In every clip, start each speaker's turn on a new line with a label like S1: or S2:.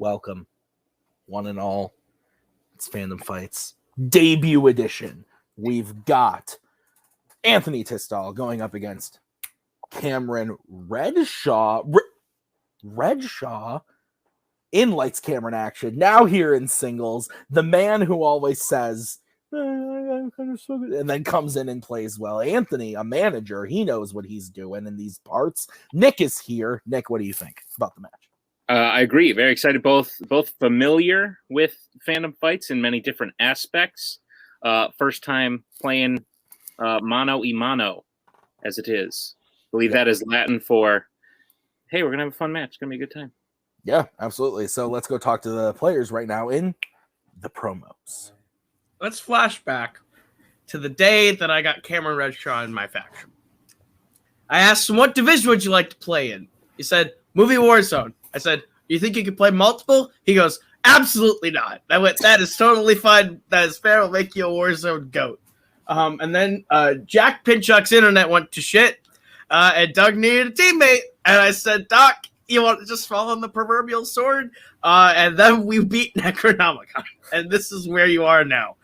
S1: welcome, one and all. It's Fandom Fights debut edition. We've got Anthony Tisdall going up against Cameron Redshaw. Redshaw in Lights, Camera, and Action. Now here in singles. The man who always says, I'm kind of so good, and then comes in and plays well. Anthony, a manager, he knows what he's doing in these parts. Nick is here. Nick, what do you think about the match?
S2: I agree. Very excited. Both familiar with Fandom Fights in many different aspects. First time playing mano y mano, as it is. I believe that is Latin for, hey, we're going to have a fun match. It's going to be a good time.
S1: Yeah, absolutely. So let's go talk to the players right now in the promos.
S3: Let's flash back to the day that I got Cameron Redshaw in my faction. I asked him, what division would you like to play in? He said, movie Warzone. I said, you think you can play multiple? He goes, absolutely not. I went, that is totally fine. That is fair. I'll make you a Warzone goat. And then Jack Pinchuk's internet went to shit, and Doug needed a teammate. And I said, Doc, you want to just fall on the proverbial sword? And then we beat Necronomicon. And this is where you are now.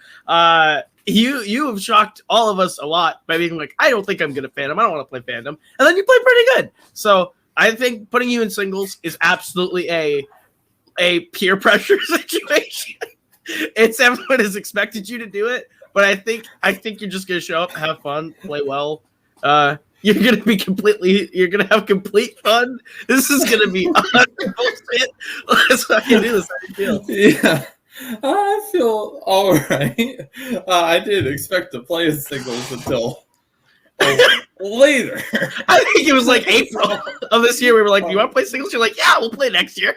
S3: You have shocked all of us a lot by being like, I don't think I'm good at Fandom. I don't want to play Fandom. And then you play pretty good. So I think putting you in singles is absolutely a peer pressure situation. It's everyone has expected you to do it. But I think you're just going to show up, have fun, play well. You're gonna have complete fun. This is gonna be bullshit. Let's fucking do this. How do you feel?
S4: Yeah, I feel all right. I didn't expect to play in singles until later.
S3: I think it was like April of this year. We were like, "Do you want to play singles?" You're like, "Yeah, we'll play next year."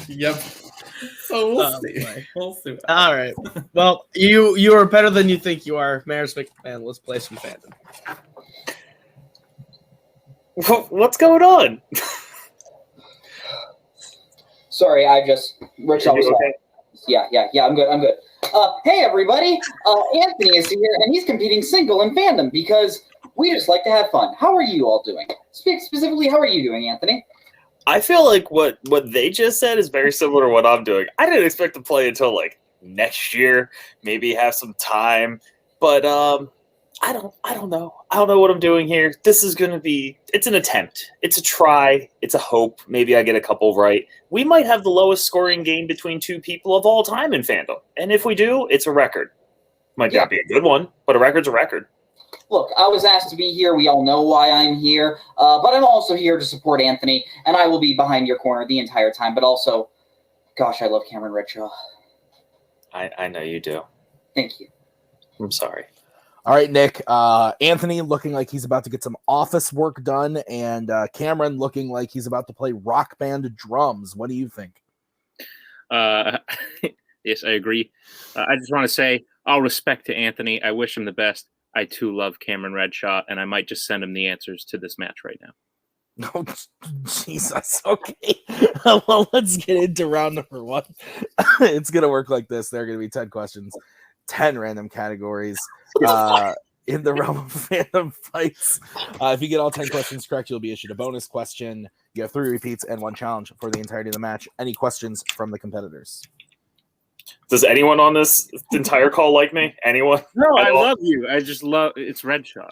S4: Yep. So we'll see. We'll see.
S3: All right. Well, you are better than you think you are, Maris McMahon. Let's play some Fandom.
S2: What's going on?
S5: Sorry, Rich always okay? Yeah, I'm good. Hey, everybody. Anthony is here, and he's competing single in Fandom because we just like to have fun. How are you all doing? Specifically, how are you doing, Anthony?
S6: I feel like what they just said is very similar to what I'm doing. I didn't expect to play until, like, next year, maybe have some time, but I don't know. I don't know what I'm doing here. This is going to be, it's an attempt. It's a try. It's a hope. Maybe I get a couple right. We might have the lowest scoring game between two people of all time in Fandom. And if we do, it's a record. Might not be a good one, but a record's a record.
S5: Look, I was asked to be here. We all know why I'm here. But I'm also here to support Anthony, and I will be behind your corner the entire time. But also, gosh, I love Cameron Redshaw.
S6: I know you do.
S5: Thank you.
S6: I'm sorry.
S1: All right, Nick. Anthony looking like he's about to get some office work done, and Cameron looking like he's about to play rock band drums. What do you think?
S2: Yes, I agree. I just want to say all respect to Anthony. I wish him the best. I, too, love Cameron Redshaw, and I might just send him the answers to this match right now.
S1: Oh, Jesus. Okay. Well, let's get into round number one. It's going to work like this. There are going to be 10 questions, 10 random categories. In the realm of Fandom Fights. If you get all 10 questions correct, you'll be issued a bonus question. You have 3 repeats and 1 challenge for the entirety of the match. Any questions from the competitors?
S6: Does anyone on this entire call like me? Anyone?
S2: No, I love you. I just love it's Redshaw.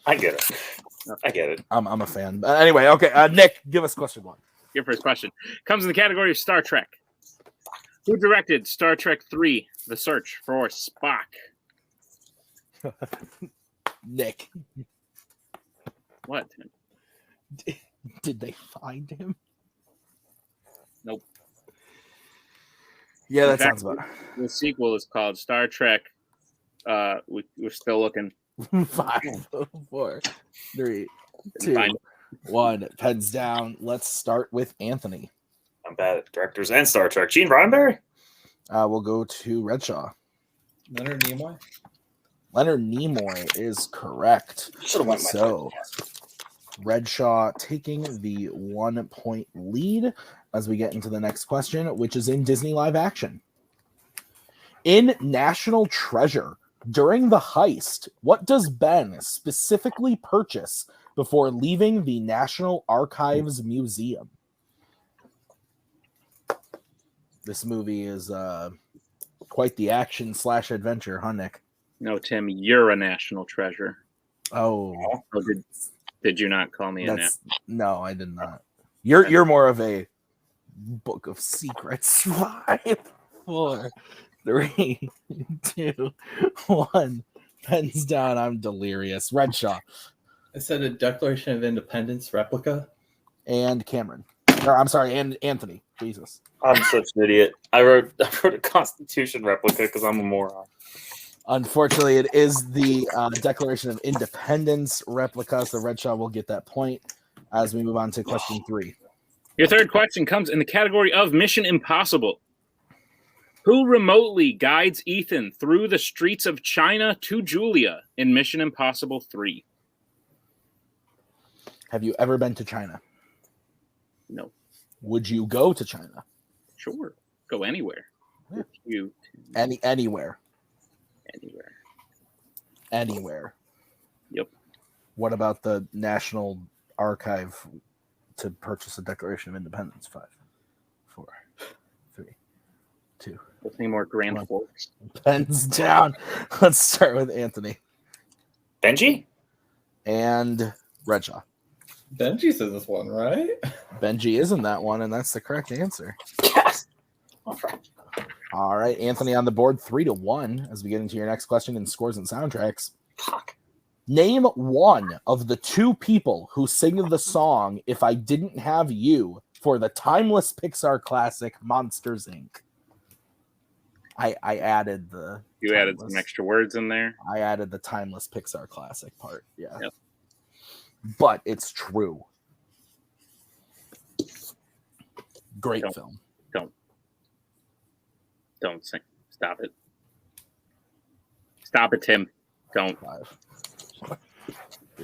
S6: I get it.
S1: I'm a fan. Anyway, okay. Nick, give us question 1.
S2: Your first question comes in the category of Star Trek. Who directed Star Trek 3, The Search for Spock?
S1: Nick.
S2: What?
S1: Did they find him?
S2: Nope.
S1: Yeah, that sounds about
S2: it. The sequel is called Star Trek. We're still looking.
S1: 5, 4, 3, 2, 1. Pens down. Let's start with Anthony.
S6: I'm bad at directors and Star Trek. Gene Roddenberry?
S1: We'll go to Redshaw.
S4: Leonard Nimoy?
S1: Leonard Nimoy is correct. So, Redshaw taking the 1-point lead as we get into the next question, which is in Disney live action. In National Treasure, during the heist, what does Ben specifically purchase before leaving the National Archives Museum? This movie is quite the action/adventure, huh, Nick?
S2: No, Tim, you're a national treasure.
S1: Oh,
S2: Did you not call me a national?
S1: No, I did not. You're more of a book of secrets. 5, 4, 3, 2, 1. Pens down. I'm delirious. Redshaw
S4: I said a Declaration of Independence replica.
S1: and Cameron. Or, I'm sorry, and Anthony. Jesus.
S6: I'm such an idiot. I wrote a Constitution replica because I'm a moron.
S1: Unfortunately, it is the Declaration of Independence replica, so Redshaw will get that point as we move on to question 3.
S2: Your third question comes in the category of Mission Impossible. Who remotely guides Ethan through the streets of China to Julia in Mission Impossible 3?
S1: Have you ever been to China?
S2: No.
S1: Would you go to China?
S2: Sure. Go anywhere.
S1: Yeah.
S2: You
S1: Anywhere.
S2: Anywhere. Yep.
S1: What about the National Archive to purchase a Declaration of Independence? 5, 4, 3, 2.
S2: Any more Grand Forks?
S1: Pens down. Let's start with Anthony
S6: Benji?
S1: and Redshaw.
S4: Benji says this one, right?
S1: Benji isn't that one, and that's the correct answer.
S6: Yes. All right.
S1: All right, Anthony on the board, 3-1. As we get into your next question in scores and soundtracks.
S6: Fuck.
S1: Name one of the 2 people who sing the song "If I Didn't Have You" for the timeless Pixar classic Monsters, Inc. I added the.
S2: You added some extra words in there.
S1: I added the timeless Pixar classic part. Yeah.
S2: Yep.
S1: But it's true. Great film.
S2: Don't sing. Stop it. Stop it, Tim. Don't.
S1: 5,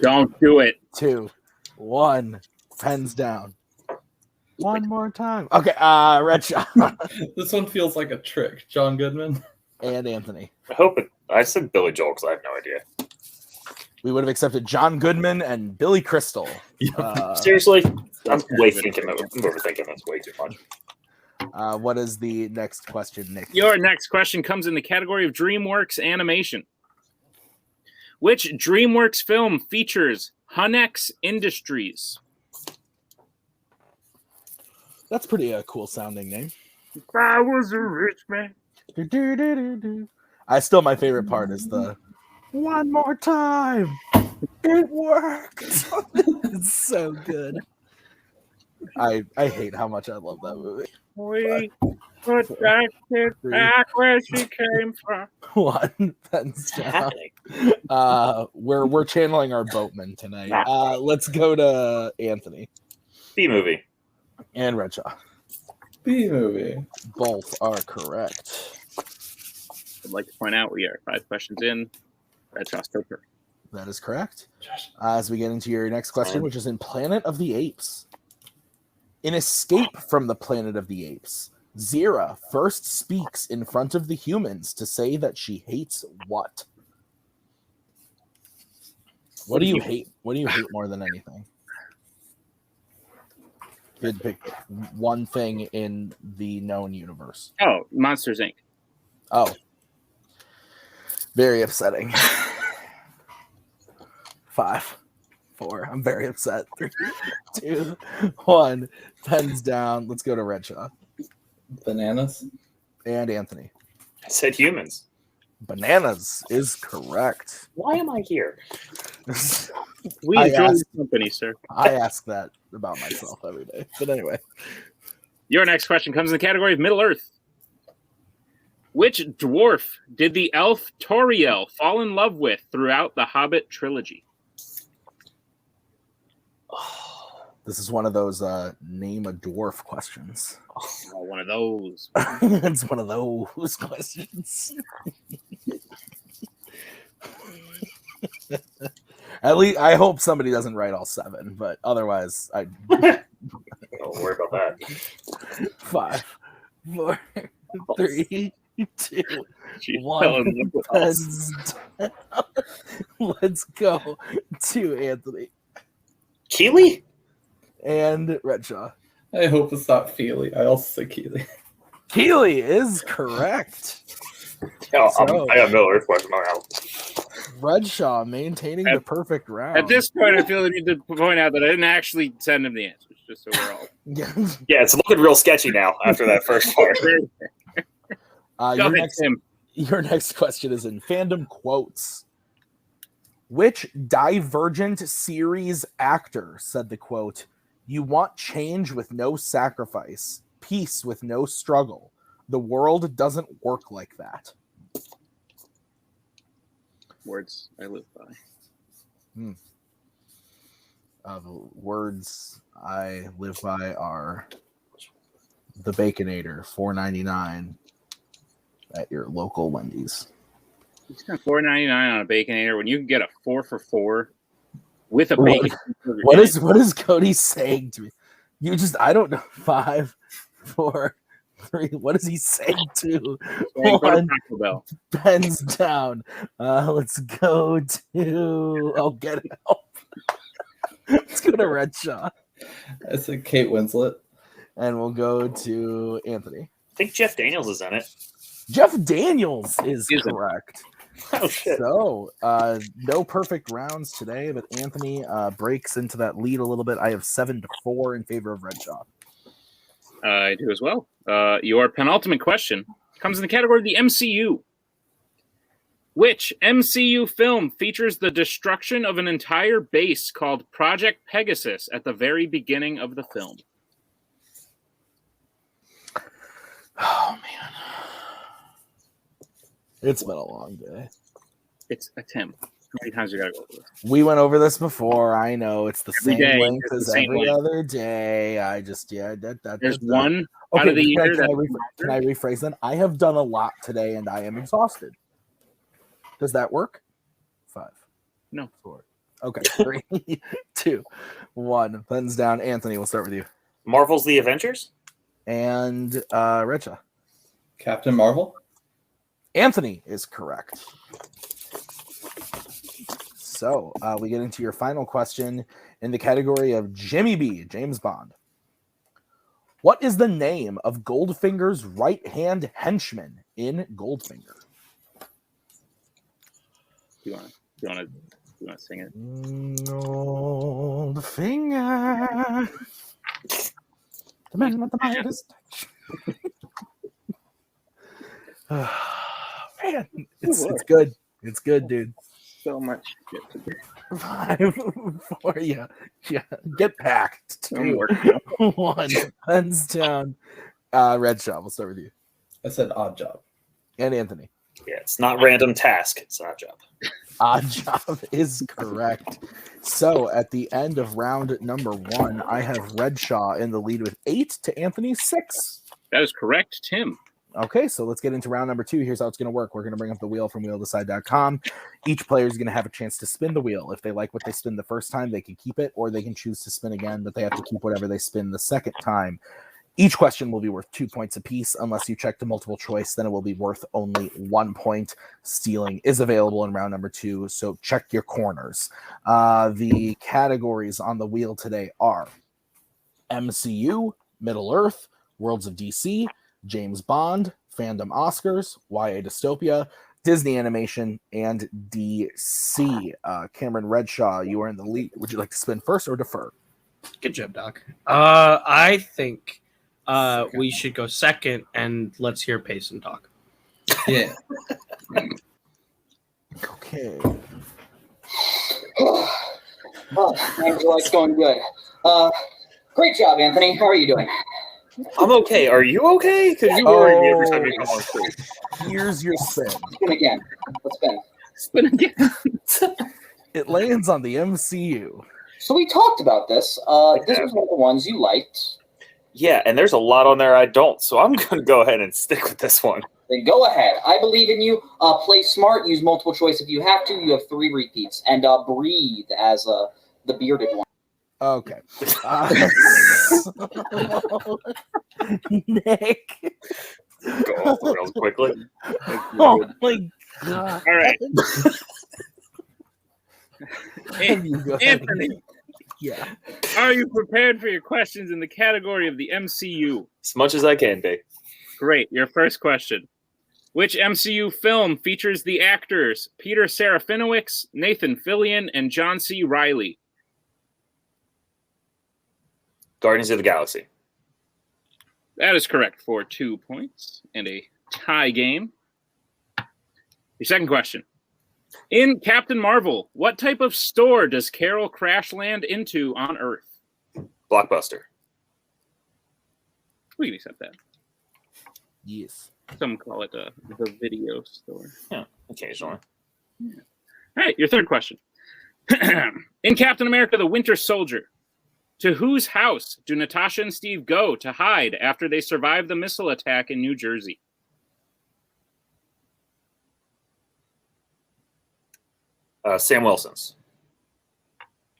S2: Don't do it.
S1: 2, 1. Pens down. One more time. Okay, Redshaw
S4: This one feels like a trick. John Goodman.
S1: and Anthony.
S6: I said Billy Joel because I have no idea.
S1: We would have accepted John Goodman and Billy Crystal.
S6: Seriously? I'm overthinking this way too much.
S1: What is the next question, Nick?
S2: Your next question comes in the category of DreamWorks animation. Which DreamWorks film features Hunex Industries?
S1: That's pretty cool sounding name.
S2: If I was a rich man.
S1: My favorite part is the one more time. It worked. It's so good. I hate how much I love that movie.
S2: We put that kid back where she came from.
S1: 1 pens down. We're channeling our Boatman tonight. Let's go to Anthony
S6: B movie.
S1: and Redshaw.
S4: B movie.
S1: Both are correct.
S2: I'd like to point out we are 5 questions in. Redshaw still first.
S1: That is correct. As we get into your next question, which is in Planet of the Apes. In Escape from the Planet of the Apes, Zira first speaks in front of the humans to say that she hates what? What do you hate? What do you hate more than anything? Good pick one thing in the known universe.
S2: Oh, Monsters, Inc.
S1: Oh. Very upsetting. 5, 4. I'm very upset. 3, 2, 1. Pens down. Let's go to Redshaw.
S4: Bananas.
S1: And Anthony.
S6: I said humans.
S1: Bananas is correct.
S6: Why am I here?
S2: We enjoy your company, sir.
S1: I ask that about myself every day. But anyway.
S2: Your next question comes in the category of Middle Earth. Which dwarf did the elf Toriel fall in love with throughout the Hobbit trilogy?
S1: This is one of those name a dwarf questions.
S2: Oh, one of those.
S1: It's one of those questions. At least I hope somebody doesn't write all 7, but otherwise I
S6: Don't worry about that.
S1: 5, 4, 3, 2,
S2: She
S1: 1.
S2: fell in love with us.
S1: Let's go to Anthony
S6: Keely?
S1: and Redshaw.
S4: I hope it's not Feely. I also say Keely.
S1: Keely is correct.
S6: Yeah,
S1: So-
S6: I got no Earth question.
S1: Redshaw maintaining the perfect round.
S2: At this point, I feel the need to point out that I didn't actually send him the answers, just so we're all.
S6: Yeah, it's looking real sketchy now after that first part.
S2: Go ahead, Tim.
S1: Your next question is in fandom quotes. Which Divergent series actor said the quote, "You want change with no sacrifice, peace with no struggle. The world doesn't work like that."
S2: Words I live by.
S1: The words I live by are the Baconator, $4.99 at your local Wendy's.
S2: You spend $4.99 on a Baconator when you can get a 4 for $4 with a
S1: What-
S2: bacon.
S1: What is Cody saying to me? I don't know. 5, 4, 3. What is he saying to one?
S2: Taco Bell.
S1: Pens down. Let's go to get help. Let's go to Redshaw.
S4: I said Kate Winslet.
S1: And we'll go to Anthony.
S6: I think Jeff Daniels is in it.
S1: Jeff Daniels is
S2: Is it?
S1: correct.
S6: Oh shit!
S1: So, no perfect rounds today, but Anthony breaks into that lead a little bit. I have 7-4 in favor of Redshaw.
S2: I do as well. Your penultimate question comes in the category of the MCU. Which MCU film features the destruction of an entire base called Project Pegasus at the very beginning of the film?
S1: Oh, man. It's been a long day.
S2: It's a Tim. How many times you gotta go over this?
S1: We went over this before. I know it's the
S2: Every
S1: same
S2: day,
S1: length
S2: it's the
S1: as
S2: same
S1: every
S2: length.
S1: other day.
S2: There's one out
S1: Okay,
S2: of the year
S1: can I
S2: that
S1: can I rephrase then? I have done a lot today and I am exhausted. Does that work? 5.
S2: No.
S1: 4. Okay. 3, 2, 1. Pens down. Anthony, we'll start with you.
S6: Marvel's The Avengers.
S1: And Redshaw.
S4: Captain Marvel.
S1: Anthony is correct. So we get into your final question in the category of Jimmy B, James Bond. What is the name of Goldfinger's right-hand henchman in Goldfinger?
S2: you want to sing it?
S1: Goldfinger. The man with the Midas touch. Man, it's good. It's good, dude.
S2: So much shit to do.
S1: 5 for you. Yeah, get packed.
S2: I'm
S1: 2,
S2: working.
S1: 1. Hands down. Redshaw, we'll start with you.
S4: I said Odd Job.
S1: And Anthony.
S6: Yeah, it's not random task. It's not job.
S1: Odd Job is correct. So at the end of round number 1, I have Redshaw in the lead with 8 to Anthony's 6.
S2: That is correct, Tim.
S1: Okay, so let's get into round number 2. Here's how it's going to work. We're going to bring up the wheel from wheeldecide.com. Each player is going to have a chance to spin the wheel. If they like what they spin the first time, they can keep it, or they can choose to spin again, but they have to keep whatever they spin the second time. Each question will be worth 2 points apiece. Unless you check the multiple choice, then it will be worth only 1 point. Stealing is available in round number 2, so check your corners. The categories on the wheel today are MCU, Middle-earth, Worlds of DC, James Bond, Fandom Oscars, YA Dystopia, Disney Animation, and DC. Cameron Redshaw, you are in the lead. Would you like to spin first or defer?
S3: Good job, Doc. I think we should go second, and let's hear Payson talk.
S4: Yeah.
S1: Okay.
S5: Angela, it's going good. Great job, Anthony. How are you doing?
S6: I'm okay. Are you okay? Because you worry me every time you come on screen.
S1: Here's your spin.
S5: Spin again. Let's spin.
S2: Spin again.
S1: It lands on the MCU.
S5: So we talked about this. This was one of the ones you liked.
S6: Yeah, and there's a lot on there I don't, so I'm going to go ahead and stick with this one.
S5: Then go ahead. I believe in you. Play smart. Use multiple choice if you have to. You have 3 repeats. And breathe as the bearded one.
S1: Okay. Nick.
S6: Go off the rails quickly.
S1: Oh my god.
S2: All right.
S1: You go ahead.
S2: Anthony,
S1: Yeah.
S2: are you prepared for your questions in the category of the MCU?
S6: As much as I can be.
S2: Great. Your first question. Which MCU film features the actors Peter Serafinowicz, Nathan Fillion, and John C. Reilly?
S6: Guardians of the Galaxy.
S2: That is correct for 2 points and a tie game. Your second question. In Captain Marvel, what type of store does Carol crash land into on Earth?
S6: Blockbuster.
S2: We can accept that.
S1: Yes.
S2: Some call it the video store.
S6: Yeah, occasionally.
S2: All right, your third question. In Captain America, the Winter Soldier, to whose house do Natasha and Steve go to hide after they survive the missile attack in New Jersey?
S6: Sam Wilson's.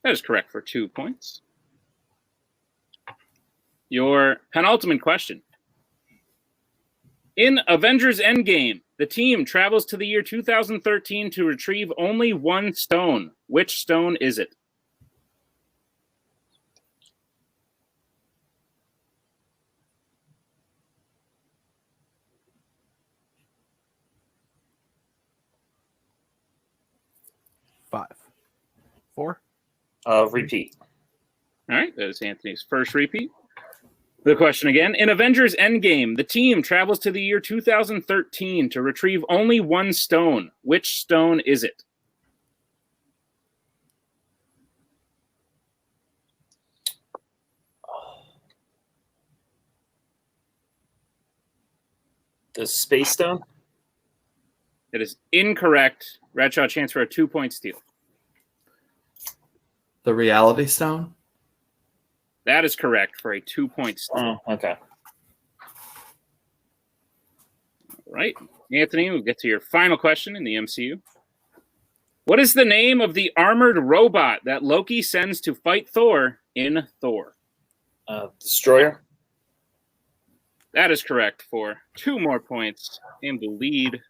S2: That is correct for 2 points. Your penultimate question. In Avengers Endgame, the team travels to the year 2013 to retrieve only one stone. Which stone is it?
S1: Five. Four.
S6: Repeat.
S2: All right, that is Anthony's first repeat. The question again. In Avengers Endgame, the team travels to the year 2013 to retrieve only one stone. Which stone is it?
S6: The Space Stone?
S2: It is incorrect. Redshaw, chance for a 2-point steal.
S4: The Reality Stone?
S2: That is correct for a 2-point steal.
S6: Oh, okay.
S2: All right. Anthony, we'll get to your final question in the MCU. What is the name of the armored robot that Loki sends to fight Thor in Thor?
S6: Destroyer?
S2: That is correct for 2 more points and the lead.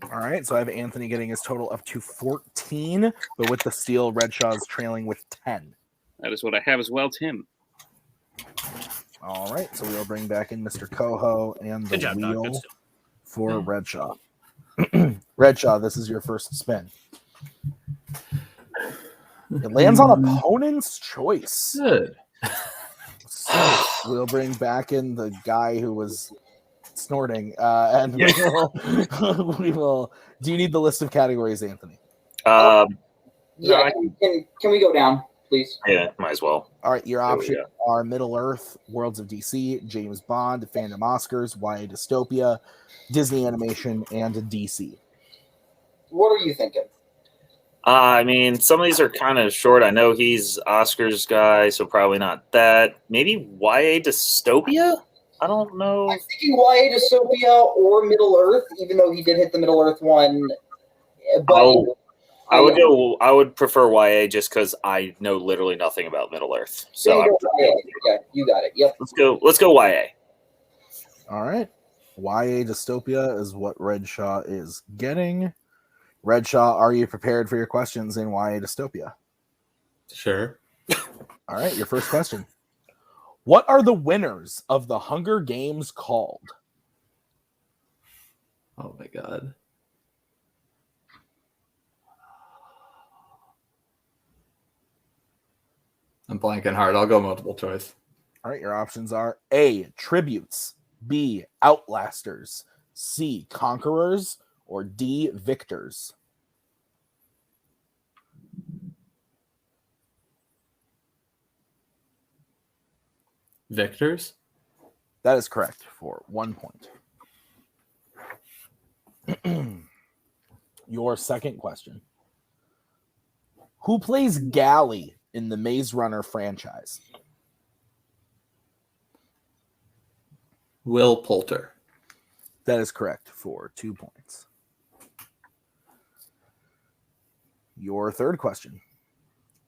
S1: All right, so I have Anthony getting his total up to 14, but with the steal, Redshaw's trailing with 10.
S2: That is what I have as well, Tim.
S1: All right, so we'll bring back in Mr. Koho and the
S3: Good job, dog.
S1: wheel
S3: Good steal.
S1: for Redshaw. Redshaw, this is your first spin. It lands on opponent's choice.
S4: Good.
S1: So we'll bring back in the guy who was snorting, and we will. Do you need the list of categories, Anthony?
S5: Yeah, can we go down, please?
S6: Yeah, might as well.
S1: All right, your
S6: There we
S1: options are Middle Earth, Worlds of DC, James Bond, Fandom Oscars, YA Dystopia, Disney Animation, and DC.
S5: What are you thinking?
S6: I mean, some of these are kind of short. I know he's Oscars guy, so probably not that. Maybe YA Dystopia? I don't know.
S5: I'm thinking YA Dystopia or Middle Earth, even though he did hit the Middle Earth one. But
S6: I would prefer YA just because I know literally nothing about Middle Earth. So
S5: yeah, you got it. Yep.
S6: Let's go YA.
S1: All right. YA Dystopia is what Redshaw is getting. Redshaw, are you prepared for your questions in YA Dystopia?
S4: Sure.
S1: All right, your first question. What are the winners of the Hunger Games called?
S4: Oh my god. I'm blanking hard. I'll go multiple choice.
S1: All right, your options are A, tributes, B, outlasters, C, conquerors, or D, victors.
S4: Victors?
S1: That is correct for 1 point. Your second question. Who plays Gally in the Maze Runner franchise?
S4: Will Poulter.
S1: That is correct for 2 points. Your third question.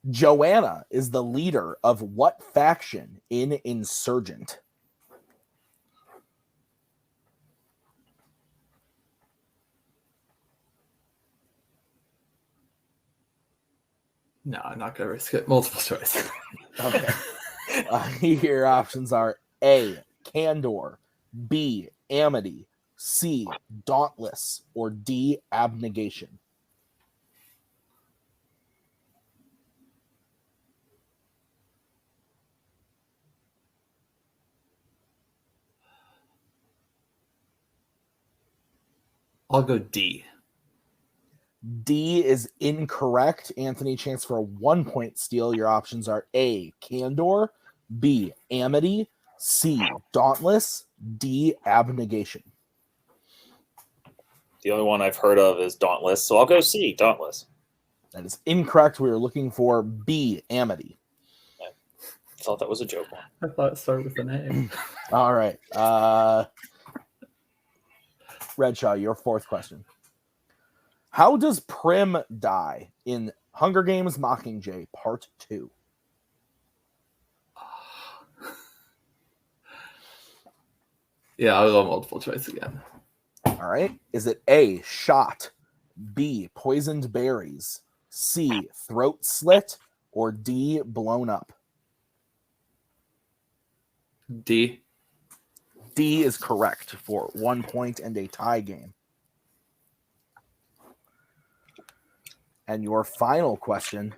S1: Joanna is the leader of what faction in Insurgent?
S4: No, I'm not going to risk it. Multiple choice.
S1: Okay. Your options are A, Candor, B, amity, C, dauntless, or D, abnegation?
S4: I'll go D.
S1: D is incorrect. Anthony, chance for a 1-point steal. Your options are A, candor, B, amity, C, dauntless, D, abnegation.
S6: The only one I've heard of is Dauntless, so I'll go C, Dauntless.
S1: That is incorrect. We were looking for B, amity.
S6: I thought that was a joke one.
S4: I thought it started with an A.
S1: All right. Redshaw, your fourth question. How does Prim die in Hunger Games Mockingjay Part 2?
S4: Yeah, I'll go multiple choice again.
S1: All right. Is it A, shot, B, poisoned berries, C, throat slit, or D, blown up?
S4: D.
S1: D is correct for 1 point and a tie game. And your final question.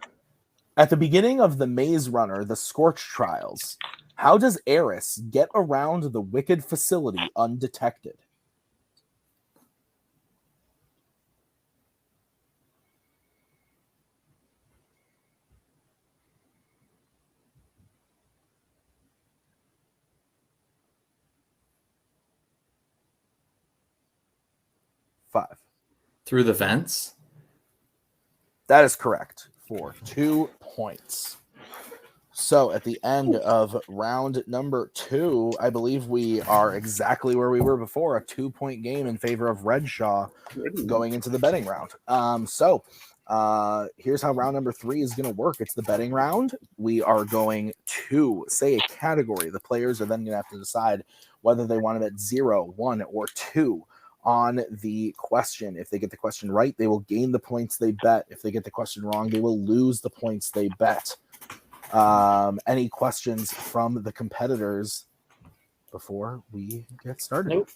S1: At the beginning of the Maze Runner, the Scorch Trials, how does Eris get around the Wicked facility undetected? Five.
S4: Through the vents?
S1: That is correct for 2 points. So at the end of round number 2, I believe we are exactly where we were before, a 2-point game in favor of Redshaw going into the betting round. Here's how round number 3 is going to work. It's the betting round. We are going to say a category. The players are then going to have to decide whether they want to bet 0, 1, or 2 on the question. If they get the question right, they will gain the points they bet. If they get the question wrong, they will lose the points they bet. Any questions from the competitors before we get started?
S6: Nope.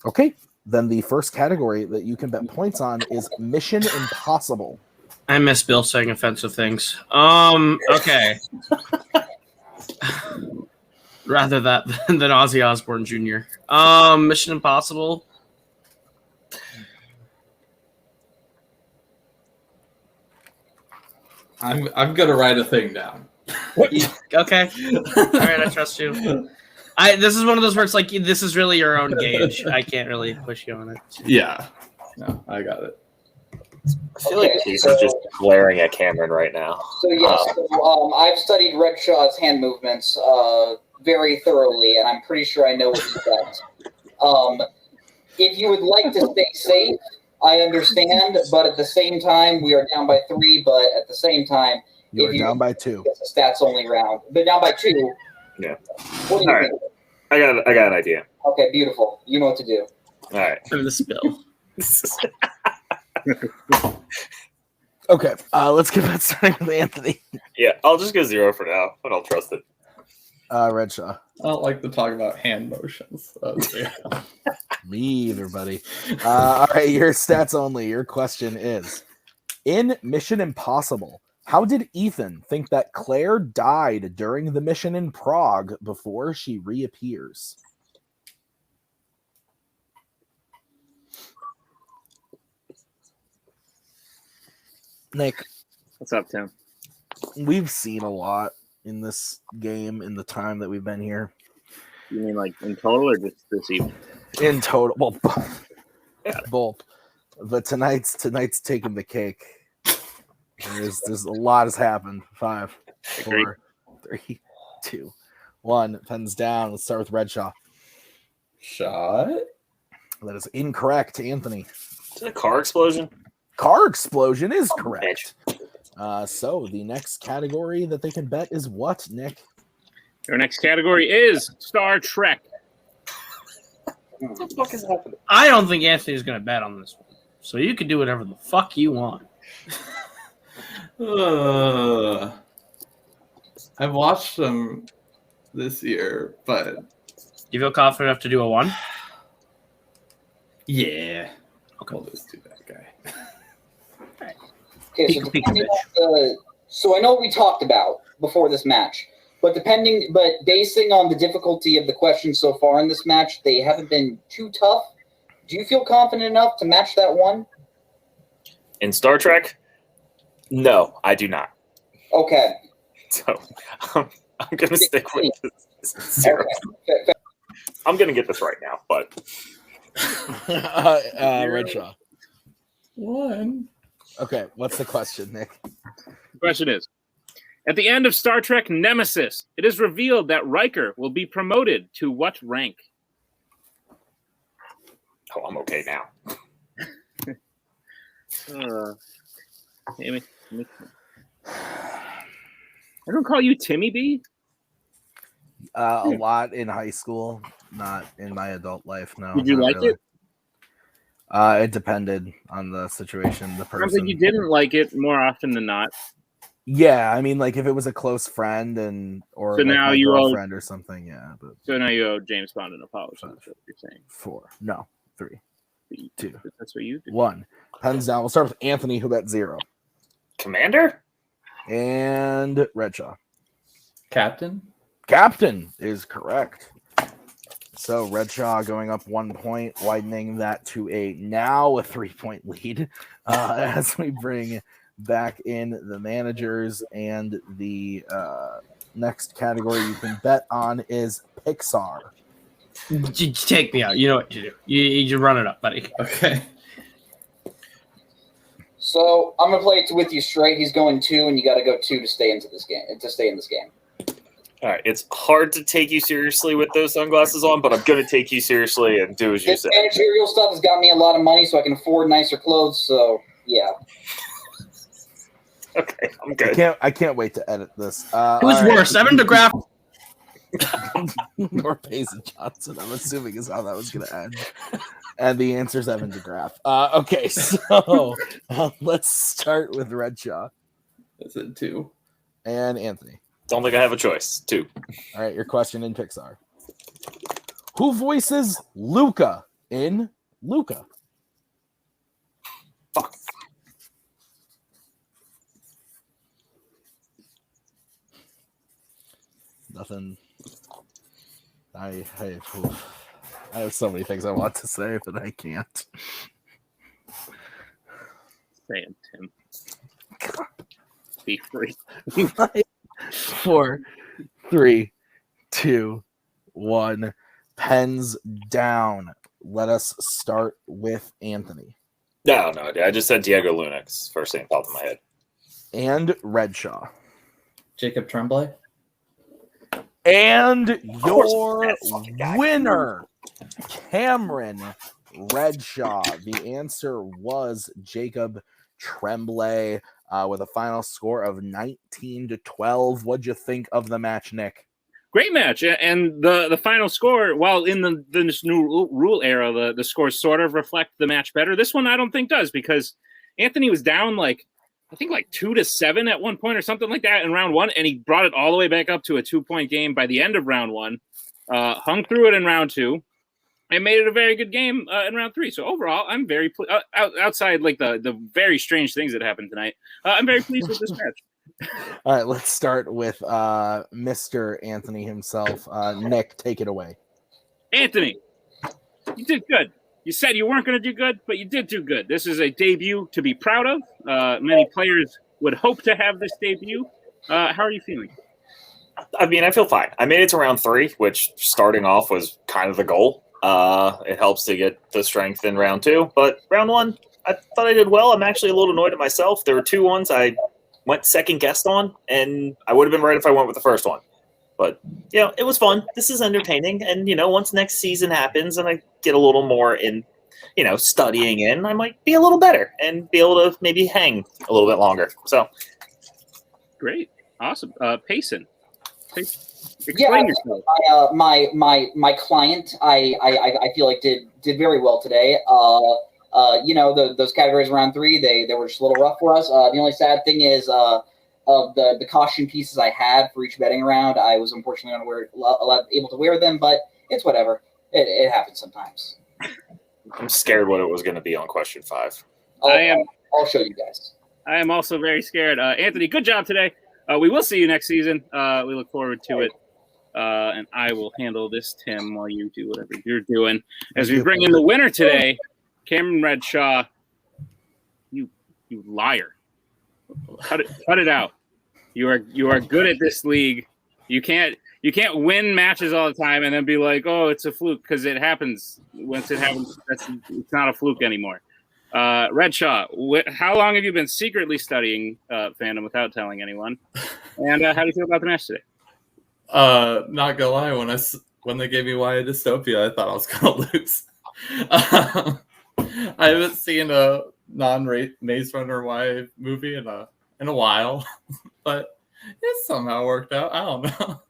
S1: Okay, then the first category that you can bet points on is Mission Impossible.
S3: I miss Bill saying offensive things. Okay. Rather that than Ozzy Osbourne Jr. Mission Impossible.
S4: I'm gonna write a thing down.
S3: Okay. All right, I trust you. This is one of those where it's like this is really your own gauge. I can't really push you on it.
S4: Yeah. No, I got it.
S6: I feel like Casey's just glaring at Cameron right now.
S5: So yes, I've studied Redshaw's hand movements very thoroughly, and I'm pretty sure I know what he does. If you would like to stay safe, I understand, but at the same time, we are down by 3. But at the same time,
S1: You're down by 2.
S5: it's a stats only round, but down by 2.
S6: Yeah.
S5: What do you
S6: All right.
S5: think?
S6: I got an idea.
S5: Okay, beautiful. You know what to do.
S6: All right.
S3: From the spill.
S1: Okay, let's get that starting with Anthony.
S6: Yeah, I'll just go 0 for now, but I'll trust it.
S1: Redshaw.
S4: I don't like to talk about hand motions.
S1: Me either, buddy. All right, your stats only. Your question is, in Mission Impossible, how did Ethan think that Claire died during the mission in Prague before she reappears? Nick,
S2: What's up, Tim?
S1: we've seen a lot in this game in the time that we've been here.
S2: You mean like in total or just this evening?
S1: In total, well, both. But tonight's taking the cake. There's a lot has happened. 5, 4, 3, 2, 1. Pens down. Let's start with Redshaw.
S4: Shot.
S1: That is incorrect, Anthony.
S6: Is it a car explosion?
S1: Car explosion is correct. So the next category that they can bet is what, Nick?
S2: Your next category is Star Trek.
S6: What the fuck is happening?
S3: I don't think Anthony's going to bet on this one. So you can do whatever the fuck you want.
S4: I've watched them this year, but
S3: you feel confident enough to do a 1?
S4: Yeah. Okay. We'll just do that guy.
S5: Okay, so, so I know what we talked about before this match, but basing on the difficulty of the questions so far in this match, they haven't been too tough. Do you feel confident enough to match that 1?
S6: In Star Trek? No, I do not.
S5: Okay.
S6: So I'm going to stick with this 0.
S5: Okay.
S6: I'm going to get this right now, but
S1: Redshaw.
S4: 1.
S1: Okay, what's the question, Nick?
S2: The question is, at the end of Star Trek Nemesis, it is revealed that Riker will be promoted to what rank?
S6: oh, I'm okay now.
S2: I don't call you Timmy B.
S1: A lot in high school, not in my adult life. No.
S2: Did you
S1: not
S2: like
S1: really.
S2: it?
S1: It depended on the situation, the
S2: Sounds
S1: person.
S2: like you didn't like it more often than not.
S1: Yeah, I mean, like if it was a close friend or
S2: So
S1: like
S2: now
S1: my
S2: you owe-
S1: girlfriend or something, yeah. But
S2: So now you owe James Bond an apology. That's what you're saying.
S1: 4, no, 3, 2,
S2: That's what you do.
S1: 1. Pens down. We'll start with Anthony, who bet 0,
S6: Commander?
S1: and Redshaw.
S4: Captain?
S1: Captain is correct. So Redshaw going up 1 point, widening that to a 3-point lead as we bring back in the managers, and the next category you can bet on is Pixar.
S3: Take me out. You know what to do. You just run it up, buddy.
S4: Okay.
S5: So I'm gonna play it with you straight. He's going 2, and you got to go 2 to stay into this game. To stay in this game.
S6: All right, it's hard to take you seriously with those sunglasses on, but I'm going to take you seriously and do as you
S5: This
S6: say.
S5: managerial stuff has got me a lot of money, so I can afford nicer clothes. So yeah.
S6: Okay, I'm good.
S1: I can't wait to edit this.
S3: Who's worse, Evan DeGraff?
S1: Or Paisley Johnson, I'm assuming is how that was going to end. And the answer is Evan DeGraff. Okay, so let's start with Redshaw
S4: That's it, 2.
S1: and Anthony.
S6: Don't think I have a choice. 2.
S1: All right, your question in Pixar. Who voices Luca in Luca?
S6: Fuck.
S1: Nothing. I have so many things I want to say, but I can't.
S2: Say it, Tim. Be free.
S1: 4, 3, 2, 1. Pens down. Let us start with Anthony.
S6: No, I just said Diego Luna. 'Cause first thing popped in my head.
S1: And Redshaw.
S4: Jacob Tremblay?
S1: And your
S6: that fucking guy.
S1: winner, Cameron Redshaw. The answer was Jacob Tremblay with a final score of 19-12. What'd you think of the match, Nick?
S2: Great match, and the final score. While in this new rule era, the scores sort of reflect the match better. This one I don't think does, because Anthony was down I think 2-7 at one point or something like that in round 1, and he brought it all the way back up to a 2-point game by the end of round 1. Hung through it in round 2, and made it a very good game in round 3. So overall, I'm very outside the very strange things that happened tonight. I'm very pleased with this match.
S1: All right, let's start with Mr. Anthony himself. Nick, take it away.
S2: Anthony, you did good. You said you weren't going to do good, but you did do good. This is a debut to be proud of. Many players would hope to have this debut. How are you feeling?
S6: I mean, I feel fine. I made it to round 3, which starting off was kind of the goal. It helps to get the strength in round 2. But round 1, I thought I did well. I'm actually a little annoyed at myself. There were 2 ones I went second guessed on, and I would have been right if I went with the first one. But, it was fun. This is entertaining. And, once next season happens and I get a little more in, studying in, I might be a little better and be able to maybe hang a little bit longer. So.
S2: Great. Awesome. Payson. Explain yourself.
S5: My client, I feel like did very well today. Those categories around 3, they were just a little rough for us. The only sad thing is of the costume pieces I had for each betting round, I was unfortunately able to wear them. But it's whatever. It happens sometimes.
S6: I'm scared what it was going to be on question 5.
S5: I'll show you guys.
S2: I am also very scared. Anthony, good job today. We will see you next season. We look forward to it. And I will handle this, Tim, while you do whatever you're doing. As we bring in the winner today, Cameron Redshaw. You liar. Cut it out. You are good at this league. You can't win matches all the time and then be like, oh, it's a fluke, because it happens. Once it happens, it's not a fluke anymore. Redshaw, how long have you been secretly studying Fandom without telling anyone? And how do you feel about the match today?
S4: Not gonna lie, when they gave me Why a Dystopia, I thought I was gonna lose. I haven't seen a non-Maze Runner Y movie in a while, but it somehow worked out. I don't know.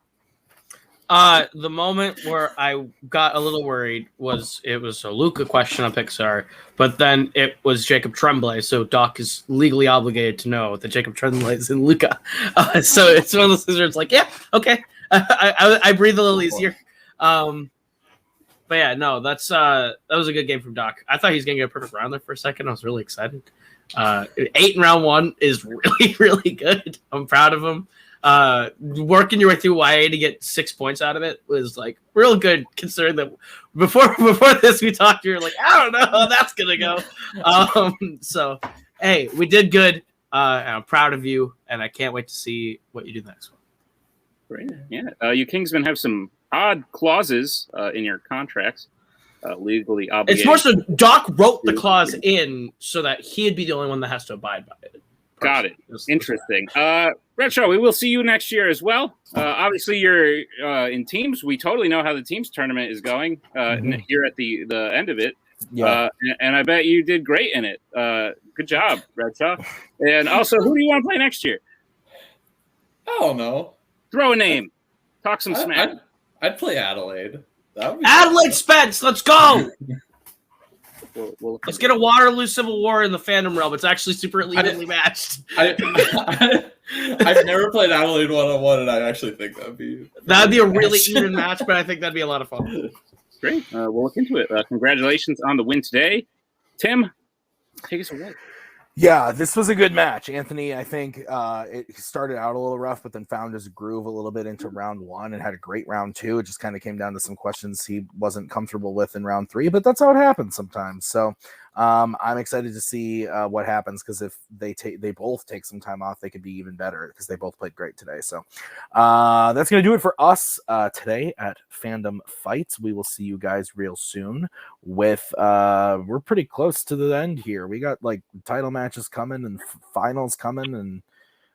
S3: The moment where I got a little worried was it was a Luca question on Pixar, but then it was Jacob Tremblay, so Doc is legally obligated to know that Jacob Tremblay is in Luca. So it's one of those things where it's like, yeah, okay. I breathe a little easier. But yeah, no, that was a good game from Doc. I thought he was going to get a perfect round there for a second. I was really excited. 8 in round 1 is really, really good. I'm proud of him. Working your way through YA to get 6 points out of it was like real good, considering that before this we talked, you were like, I don't know how that's going to go. So, hey, we did good. And I'm proud of you, and I can't wait to see what you do next one.
S2: Great. Yeah. You Kingsmen have some odd clauses in your contracts, legally obligated.
S3: It's more so Doc wrote the clause in so that he'd be the only one that has to abide by it.
S2: Got it. Interesting. Redshaw, we will see you next year as well. Obviously, you're in teams. We totally know how the teams tournament is going here at the end of it.
S1: Yeah.
S2: And I bet you did great in it. Good job, Redshaw. And also, who do you want to play next year?
S4: I don't know.
S2: Throw a name. Talk some smack.
S4: I'd play Adelaide.
S3: Adelaide Spence, let's go!
S2: We'll
S3: Let's get a Waterloo Civil War in the Fandom realm. It's actually super evenly matched.
S4: I've never played Adelaide 1-on-1, and I actually think that'd be
S3: a really even match, but I think that'd be a lot of fun.
S2: Great. We'll look into it. Congratulations on the win today. Tim, take us away.
S1: Yeah, this was a good match. Anthony, I think it started out a little rough, but then found his groove a little bit into round 1 and had a great round 2. It just kind of came down to some questions he wasn't comfortable with in round 3, but that's how it happens sometimes. So I'm excited to see what happens, because if they both take some time off, they could be even better, because they both played great today. So that's going to do it for us today at Fandom Fights. We will see you guys real soon with we're pretty close to the end here. We got like title matches coming and finals coming, and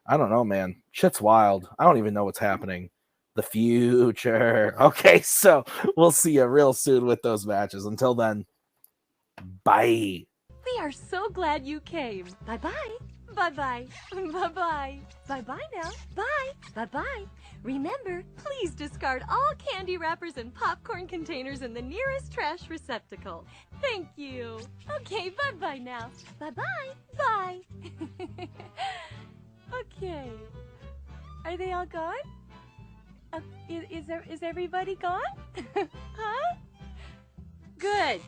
S1: I don't know, man. Shit's wild. I don't even know what's happening. The future. Okay, so we'll see you real soon with those matches. Until then, bye.
S7: We are so glad you came. Bye-bye. Bye-bye. Bye-bye. Bye-bye now. Bye. Bye-bye. Remember, please discard all candy wrappers and popcorn containers in the nearest trash receptacle. Thank you. Okay, bye-bye now. Bye-bye. Bye. Okay. Are they all gone? Is everybody gone? Huh? Good.